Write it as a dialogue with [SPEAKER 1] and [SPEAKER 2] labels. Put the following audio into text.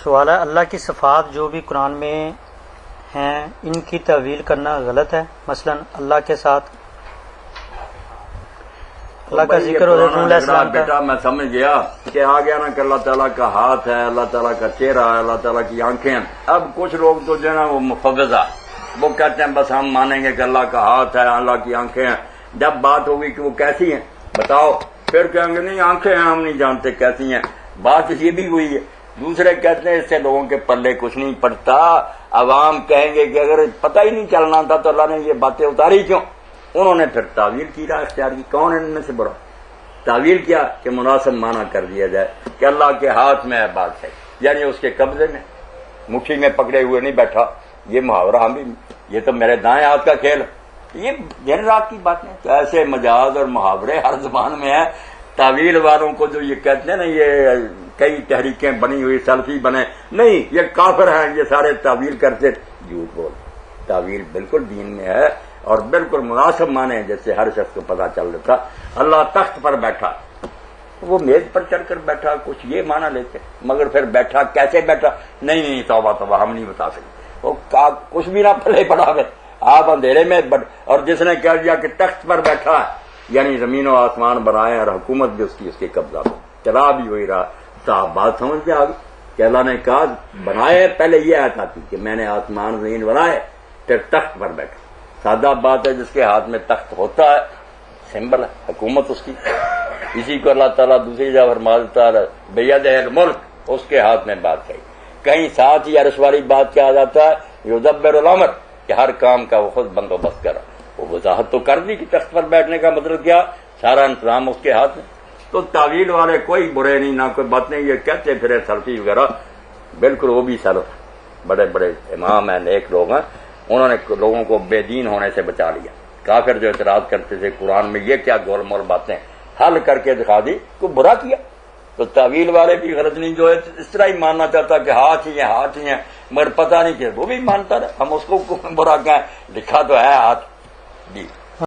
[SPEAKER 1] سوال ہے اللہ کی صفات جو بھی قرآن میں ہیں ان کی تعویل کرنا غلط ہے؟ مثلا اللہ کے ساتھ اللہ کا ذکر ہو علیہ السلام کا
[SPEAKER 2] بیٹا میں سمجھ گیا کہ آ گیا نا کہ اللہ تعالیٰ کا ہاتھ ہے، اللہ تعالیٰ کا چہرہ ہے، اللہ تعالیٰ کی آنکھیں ہیں۔ اب کچھ لوگ تو جو ہے نا وہ مفوضہ وہ کہتے ہیں بس ہم مانیں گے کہ اللہ کا ہاتھ ہے، اللہ کی آنکھیں ہیں۔ جب بات ہوگی کہ وہ کیسی ہیں بتاؤ، پھر کہیں گے نہیں آنکھیں ہیں ہم نہیں جانتے کیسی ہیں۔ بات یہ بھی ہوئی ہے۔ دوسرے کہتے ہیں اس سے لوگوں کے پلے کچھ نہیں پڑتا، عوام کہیں گے کہ اگر پتہ ہی نہیں چلنا تھا تو اللہ نے یہ باتیں اتاری کیوں؟ انہوں نے پھر تعویل کی راہ اختیار کی۔ کون ان میں سے برا؟ تعویل کیا کہ مناسب معنی کر دیا جائے کہ اللہ کے ہاتھ میں ہے بات ہے، یعنی اس کے قبضے میں، مٹھی میں پکڑے ہوئے نہیں بیٹھا۔ یہ محاورہ ہم بھی، یہ تو میرے دائیں ہاتھ کا کھیل، یہ دن رات کی باتیں۔ تو ایسے مجاز اور محاورے ہر زبان میں ہیں۔ تعویل والوں کو جو یہ کہتے ہیں نا یہ کئی تحریکیں بنی ہوئی سلفی بنے، نہیں یہ کافر ہیں، یہ سارے تعویل کرتے، جھوٹ بول۔ تعویل بالکل دین میں ہے اور بالکل مناسب معنی ہے، جیسے ہر شخص کو پتہ چل رہا تھا اللہ تخت پر بیٹھا، وہ میز پر چڑھ کر بیٹھا، کچھ یہ معنی لیتے، مگر پھر بیٹھا کیسے بیٹھا؟ نہیں توبہ توبہ ہم نہیں بتا سکتے۔ وہ کچھ بھی نہ پلے پڑا ہے، آپ اندھیرے میں اور جس نے کہہ دیا کہ تخت پر بیٹھا ہے یعنی زمین و آسمان بنائے اور حکومت بھی اس کے قبضہ میں، چلا بھی وہی رہا۔ تو آپ بات سمجھ کے آگے کہ اللہ نے کہا بنائے، پہلے یہ آیت آتی کہ میں نے آسمان زمین بنائے پھر تخت پر بیٹھا۔ سادہ بات ہے، جس کے ہاتھ میں تخت ہوتا ہے سمبل ہے حکومت اس کی، اسی کو اللہ تعالیٰ دوسری جگہ فرما دیتا ہے بید الملک، اس کے ہاتھ میں بات ہے۔ کہیں ساتھ ہی عرش والی بات کیا جاتا ہے یدبر الامر، کہ ہر کام کا وہ خود بندوبست کرا۔ وہ وضاحت تو کر دی کہ تخت پر بیٹھنے کا مطلب کیا، سارا انتظام اس کے ہاتھ میں۔ تو تعویل والے کوئی برے نہیں، نہ کوئی بات نہیں، یہ کہتے پھر سلفی وغیرہ، بالکل وہ بھی سلف بڑے بڑے امام ہیں، نیک لوگ ہیں، انہوں نے لوگوں کو بے دین ہونے سے بچا لیا۔ کافر جو اعتراض کرتے تھے قرآن میں یہ کیا گول مول باتیں، حل کر کے دکھا دی، کو برا کیا۔ تو تعویل والے بھی غرض نہیں، جو اس طرح ہی ماننا چاہتا کہ ہاتھ ہی ہیں مگر پتہ نہیں کہ وہ بھی مانتا رہا، ہم اس کو برا کہیں، لکھا تو ہے ہاتھ جی۔